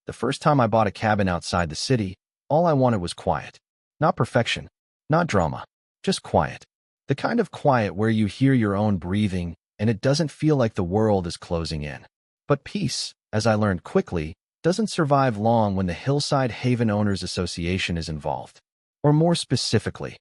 The first time I bought a cabin outside the city, all I wanted was quiet. Not perfection, not drama, just quiet. The kind of quiet where you hear your own breathing and it doesn't feel like the world is closing in. But peace, as I learned quickly, doesn't survive long when the Hillside Haven Owners Association is involved. Or more specifically,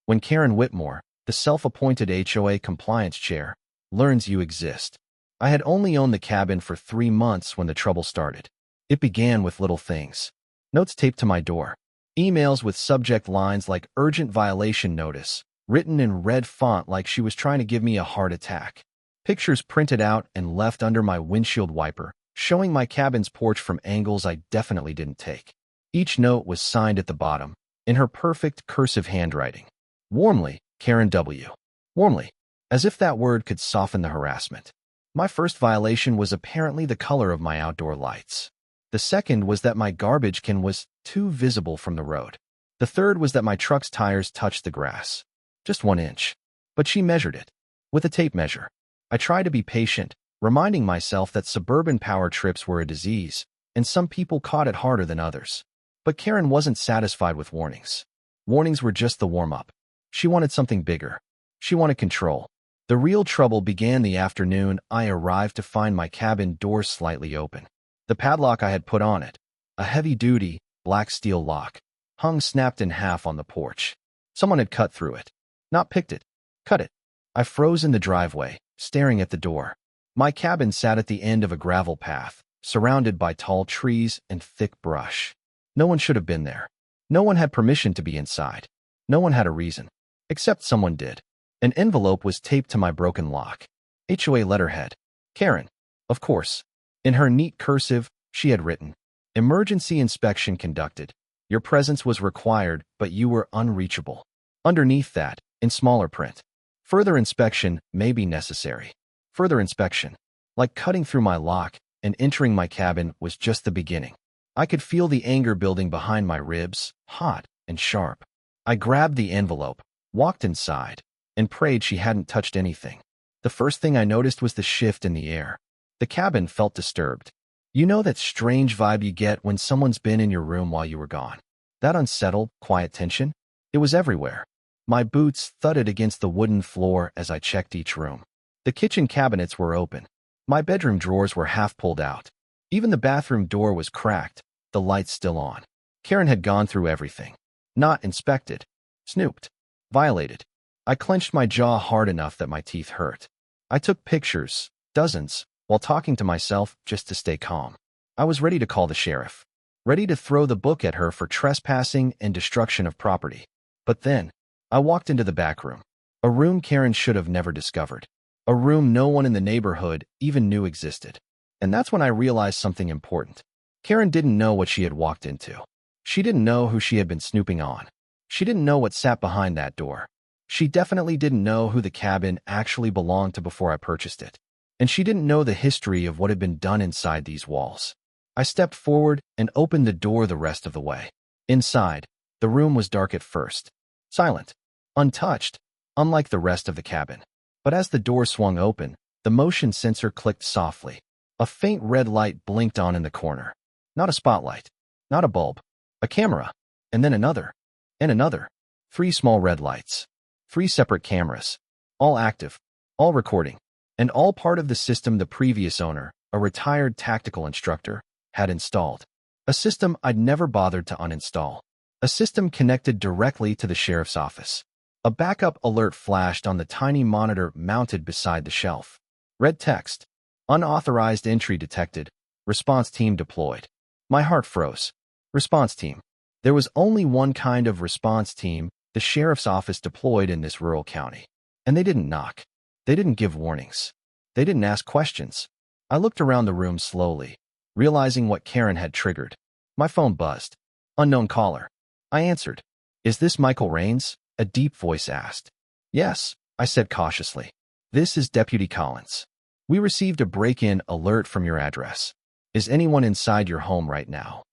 when Karen Whitmore, the self-appointed HOA compliance chair, learns you exist. I had only owned the cabin for 3 months when the trouble started. It began with little things. Notes taped to my door. Emails with subject lines like urgent violation notice, written in red font like she was trying to give me a heart attack. Pictures printed out and left under my windshield wiper, showing my cabin's porch from angles I definitely didn't take. Each note was signed at the bottom, in her perfect cursive handwriting. Warmly, Karen W. Warmly, as if that word could soften the harassment. My first violation was apparently the color of my outdoor lights. The second was that my garbage can was too visible from the road. The third was that my truck's tires touched the grass. Just 1 inch. But she measured it. With a tape measure. I tried to be patient, reminding myself that suburban power trips were a disease, and some people caught it harder than others. But Karen wasn't satisfied with warnings. Warnings were just the warm-up. She wanted something bigger. She wanted control. The real trouble began the afternoon I arrived to find my cabin door slightly open. The padlock I had put on it, a heavy-duty, black steel lock, hung snapped in half on the porch. Someone had cut through it. Not picked it. Cut it. I froze in the driveway, staring at the door. My cabin sat at the end of a gravel path, surrounded by tall trees and thick brush. No one should have been there. No one had permission to be inside. No one had a reason. Except someone did. An envelope was taped to my broken lock. HOA letterhead. Karen. Of course. In her neat cursive, she had written, "Emergency inspection conducted. Your presence was required, but you were unreachable." Underneath that, in smaller print, "Further inspection may be necessary." Further inspection. Like cutting through my lock and entering my cabin was just the beginning. I could feel the anger building behind my ribs, hot and sharp. I grabbed the envelope, walked inside, and prayed she hadn't touched anything. The first thing I noticed was the shift in the air. The cabin felt disturbed. You know that strange vibe you get when someone's been in your room while you were gone? That unsettled, quiet tension? It was everywhere. My boots thudded against the wooden floor as I checked each room. The kitchen cabinets were open. My bedroom drawers were half pulled out. Even the bathroom door was cracked, the lights still on. Karen had gone through everything. Not inspected. Snooped. Violated. I clenched my jaw hard enough that my teeth hurt. I took pictures, dozens, while talking to myself just to stay calm. I was ready to call the sheriff. Ready to throw the book at her for trespassing and destruction of property. But then, I walked into the back room. A room Karen should have never discovered. A room no one in the neighborhood even knew existed. And that's when I realized something important. Karen didn't know what she had walked into. She didn't know who she had been snooping on. She didn't know what sat behind that door. She definitely didn't know who the cabin actually belonged to before I purchased it. And she didn't know the history of what had been done inside these walls. I stepped forward and opened the door the rest of the way. Inside, the room was dark at first. Silent. Untouched. Unlike the rest of the cabin. But as the door swung open, the motion sensor clicked softly. A faint red light blinked on in the corner. Not a spotlight. Not a bulb. A camera. And then another. And another. 3 small red lights. 3 separate cameras. All active. All recording. And all part of the system the previous owner, a retired tactical instructor, had installed. A system I'd never bothered to uninstall. A system connected directly to the sheriff's office. A backup alert flashed on the tiny monitor mounted beside the shelf. Red text. Unauthorized entry detected. Response team deployed. My heart froze. Response team. There was only one kind of response team the sheriff's office deployed in this rural county. And they didn't knock. They didn't give warnings. They didn't ask questions. I looked around the room slowly, realizing what Karen had triggered. My phone buzzed. Unknown caller. I answered. "Is this Michael Raines?" A deep voice asked. "Yes," I said cautiously. "This is Deputy Collins. We received a break-in alert from your address. Is anyone inside your home right now?"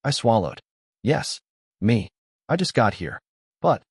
I swallowed. "Yes. Me. I just got here. But..."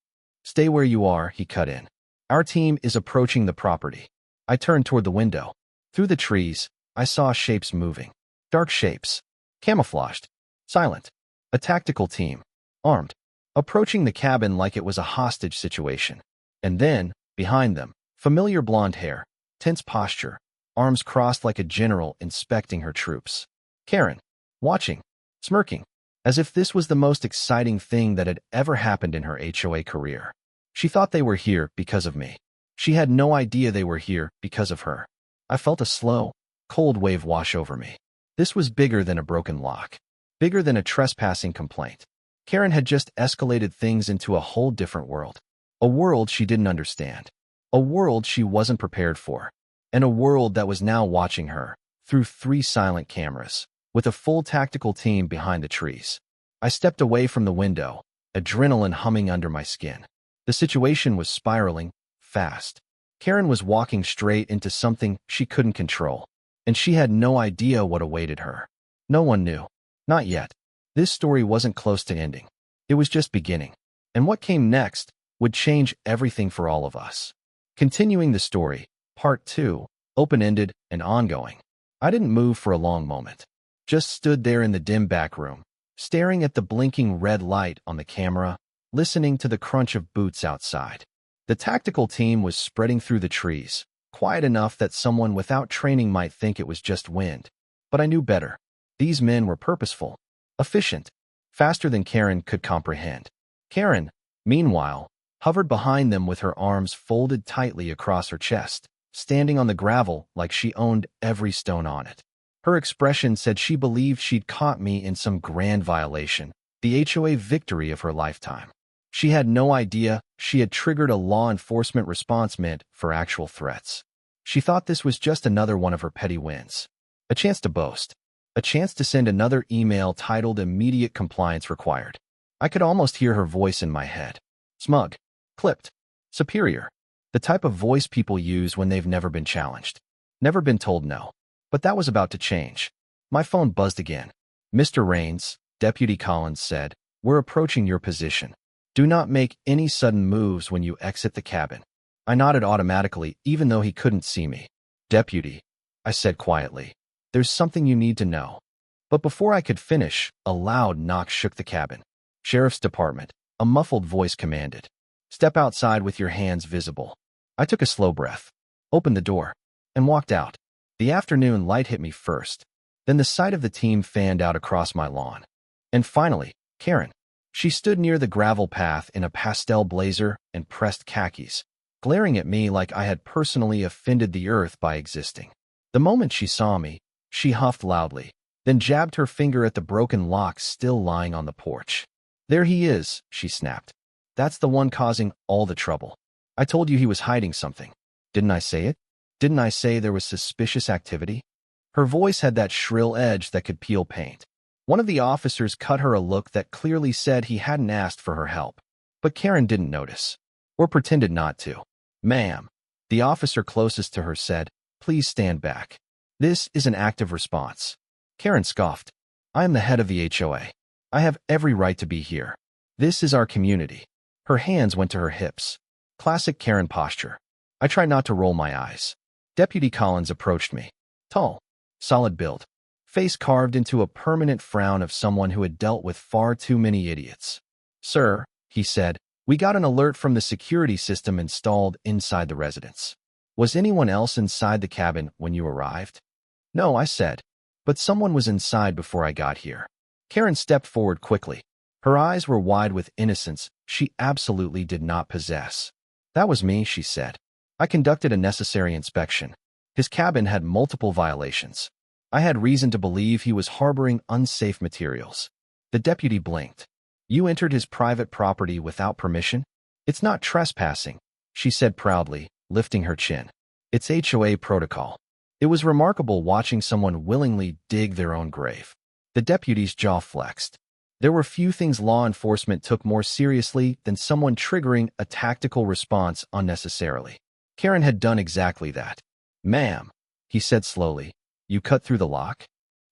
"Stay where you are," he cut in. "Our team is approaching the property." I turned toward the window. Through the trees, I saw shapes moving. Dark shapes. Camouflaged. Silent. A tactical team. Armed. Approaching the cabin like it was a hostage situation. And then, behind them, familiar blonde hair, tense posture, arms crossed like a general inspecting her troops. Karen. Watching. Smirking. As if this was the most exciting thing that had ever happened in her HOA career. She thought they were here because of me. She had no idea they were here because of her. I felt a slow, cold wave wash over me. This was bigger than a broken lock. Bigger than a trespassing complaint. Karen had just escalated things into a whole different world. A world she didn't understand. A world she wasn't prepared for. And a world that was now watching her, through 3 silent cameras, with a full tactical team behind the trees. I stepped away from the window, adrenaline humming under my skin. The situation was spiraling, fast. Karen was walking straight into something she couldn't control, and she had no idea what awaited her. No one knew. Not yet. This story wasn't close to ending. It was just beginning. And what came next would change everything for all of us. Continuing the story, Part 2, open-ended and ongoing. I didn't move for a long moment. Just stood there in the dim back room, staring at the blinking red light on the camera, listening to the crunch of boots outside. The tactical team was spreading through the trees, quiet enough that someone without training might think it was just wind. But I knew better. These men were purposeful, efficient, faster than Karen could comprehend. Karen, meanwhile, hovered behind them with her arms folded tightly across her chest, standing on the gravel like she owned every stone on it. Her expression said she believed she'd caught me in some grand violation, the HOA victory of her lifetime. She had no idea she had triggered a law enforcement response meant for actual threats. She thought this was just another one of her petty wins. A chance to boast. A chance to send another email titled "Immediate Compliance Required." I could almost hear her voice in my head. Smug. Clipped. Superior. The type of voice people use when they've never been challenged. Never been told no. But that was about to change. My phone buzzed again. "Mr. Rains," Deputy Collins said, "we're approaching your position. Do not make any sudden moves when you exit the cabin." I nodded automatically, even though he couldn't see me. "Deputy," I said quietly, "there's something you need to know." But before I could finish, a loud knock shook the cabin. "Sheriff's Department," a muffled voice commanded. "Step outside with your hands visible." I took a slow breath, opened the door, and walked out. The afternoon light hit me first, then the sight of the team fanned out across my lawn. And finally, Karen. She stood near the gravel path in a pastel blazer and pressed khakis, glaring at me like I had personally offended the earth by existing. The moment she saw me, she huffed loudly, then jabbed her finger at the broken lock still lying on the porch. "There he is," she snapped. "That's the one causing all the trouble. I told you he was hiding something. Didn't I say it? Didn't I say there was suspicious activity?" Her voice had that shrill edge that could peel paint. One of the officers cut her a look that clearly said he hadn't asked for her help. But Karen didn't notice, or pretended not to. "Ma'am," the officer closest to her said, "please stand back. This is an active response." Karen scoffed. "I am the head of the HOA. I have every right to be here. This is our community." Her hands went to her hips. Classic Karen posture. I tried not to roll my eyes. Deputy Collins approached me. Tall, solid build. Face carved into a permanent frown of someone who had dealt with far too many idiots. "Sir," he said, "we got an alert from the security system installed inside the residence. Was anyone else inside the cabin when you arrived?" "No," I said, "but someone was inside before I got here." Karen stepped forward quickly. Her eyes were wide with innocence she absolutely did not possess. "That was me," she said. "I conducted a necessary inspection. His cabin had multiple violations. I had reason to believe he was harboring unsafe materials." The deputy blinked. "You entered his private property without permission? It's not trespassing," she said proudly, lifting her chin. "It's HOA protocol." It was remarkable watching someone willingly dig their own grave. The deputy's jaw flexed. There were few things law enforcement took more seriously than someone triggering a tactical response unnecessarily. Karen had done exactly that. "Ma'am," he said slowly, "you cut through the lock?"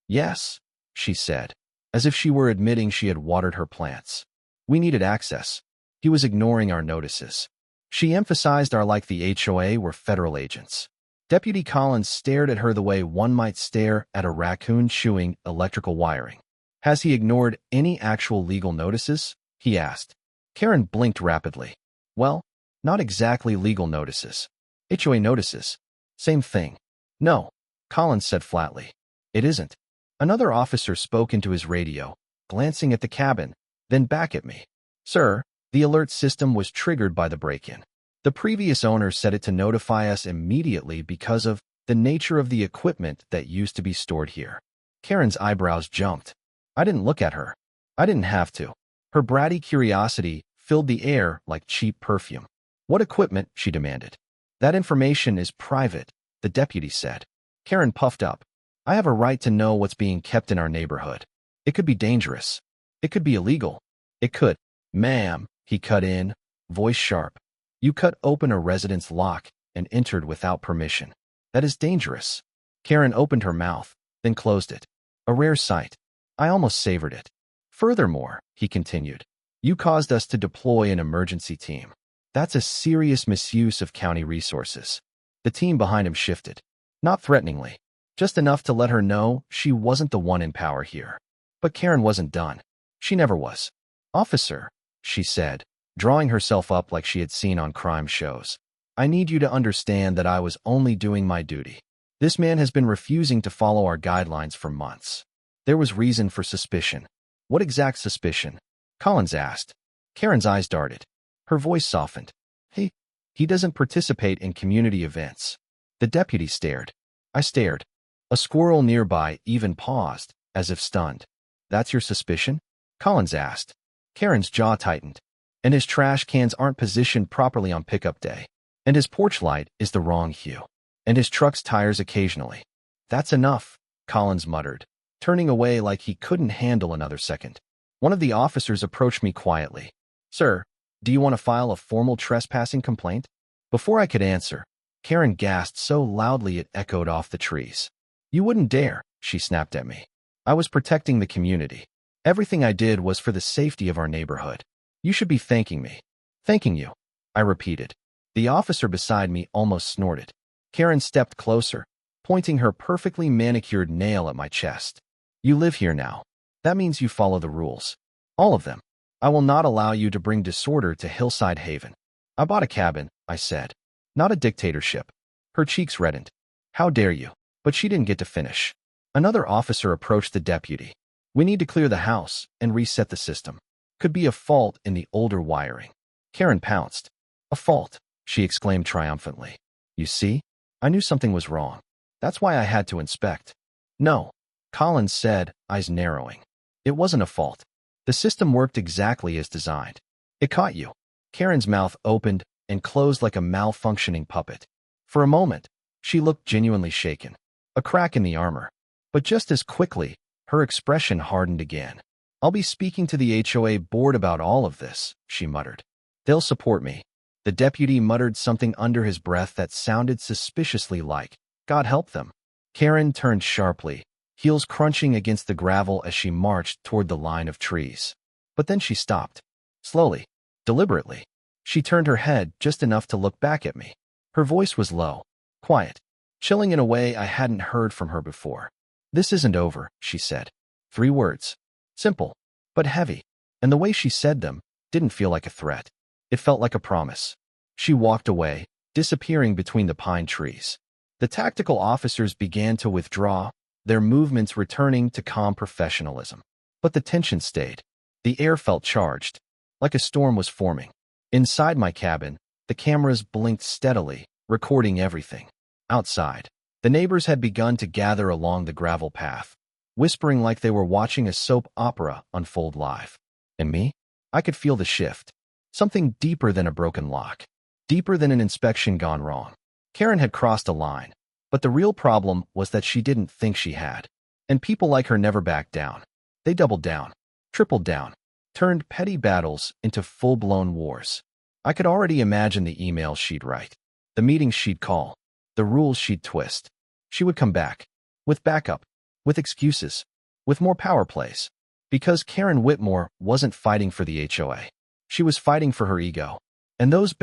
"Yes," she said, as if she were admitting she had watered her plants. "We needed access." He was ignoring our notices. She emphasized our like the HOA were federal agents. Deputy Collins stared at her the way one might stare at a raccoon chewing electrical wiring. Has he ignored any actual legal notices? He asked. Karen blinked rapidly. Well, not exactly legal notices. HOA notices. Same thing. No, Collins said flatly. It isn't. Another officer spoke into his radio, glancing at the cabin, then back at me. Sir, the alert system was triggered by the break-in. The previous owner set it to notify us immediately because of the nature of the equipment that used to be stored here. Karen's eyebrows jumped. I didn't look at her. I didn't have to. Her bratty curiosity filled the air like cheap perfume. What equipment? She demanded. That information is private, the deputy said. Karen puffed up. I have a right to know what's being kept in our neighborhood. It could be dangerous. It could be illegal. It could. Ma'am, he cut in, voice sharp. You cut open a resident's lock and entered without permission. That is dangerous. Karen opened her mouth, then closed it. A rare sight. I almost savored it. Furthermore, he continued, you caused us to deploy an emergency team. That's a serious misuse of county resources. The team behind him shifted. Not threateningly, just enough to let her know she wasn't the one in power here. But Karen wasn't done. She never was. Officer, she said, drawing herself up like she had seen on crime shows. I need you to understand that I was only doing my duty. This man has been refusing to follow our guidelines for months. There was reason for suspicion. What exact suspicion? Collins asked. Karen's eyes darted. Her voice softened. He doesn't participate in community events. The deputy stared. I stared. A squirrel nearby even paused, as if stunned. That's your suspicion? Collins asked. Karen's jaw tightened. And his trash cans aren't positioned properly on pickup day. And his porch light is the wrong hue. And his truck's tires occasionally. That's enough, Collins muttered, turning away like he couldn't handle another second. One of the officers approached me quietly. Sir, do you want to file a formal trespassing complaint? Before I could answer, Karen gasped so loudly it echoed off the trees. You wouldn't dare, she snapped at me. I was protecting the community. Everything I did was for the safety of our neighborhood. You should be thanking me. Thanking you, I repeated. The officer beside me almost snorted. Karen stepped closer, pointing her perfectly manicured nail at my chest. You live here now. That means you follow the rules. All of them. I will not allow you to bring disorder to Hillside Haven. I bought a cabin, I said. Not a dictatorship. Her cheeks reddened. How dare you? But she didn't get to finish. Another officer approached the deputy. We need to clear the house and reset the system. Could be a fault in the older wiring. Karen pounced. A fault, she exclaimed triumphantly. You see? I knew something was wrong. That's why I had to inspect. No, Collins said, eyes narrowing. It wasn't a fault. The system worked exactly as designed. It caught you. Karen's mouth opened and closed like a malfunctioning puppet. For a moment, she looked genuinely shaken. A crack in the armor. But just as quickly, her expression hardened again. I'll be speaking to the HOA board about all of this, she muttered. They'll support me. The deputy muttered something under his breath that sounded suspiciously like, God help them. Karen turned sharply, heels crunching against the gravel as she marched toward the line of trees. But then she stopped. Slowly, deliberately. She turned her head just enough to look back at me. Her voice was low, quiet, chilling in a way I hadn't heard from her before. This isn't over, she said. 3 words. Simple, but heavy. And the way she said them didn't feel like a threat. It felt like a promise. She walked away, disappearing between the pine trees. The tactical officers began to withdraw, their movements returning to calm professionalism. But the tension stayed. The air felt charged, like a storm was forming. Inside my cabin, the cameras blinked steadily, recording everything. Outside, the neighbors had begun to gather along the gravel path, whispering like they were watching a soap opera unfold live. And me? I could feel the shift. Something deeper than a broken lock. Deeper than an inspection gone wrong. Karen had crossed a line, but the real problem was that she didn't think she had. And people like her never backed down. They doubled down, tripled down, turned petty battles into full-blown wars. I could already imagine the emails she'd write, the meetings she'd call, the rules she'd twist. She would come back, with backup, with excuses, with more power plays. Because Karen Whitmore wasn't fighting for the HOA. She was fighting for her ego. And those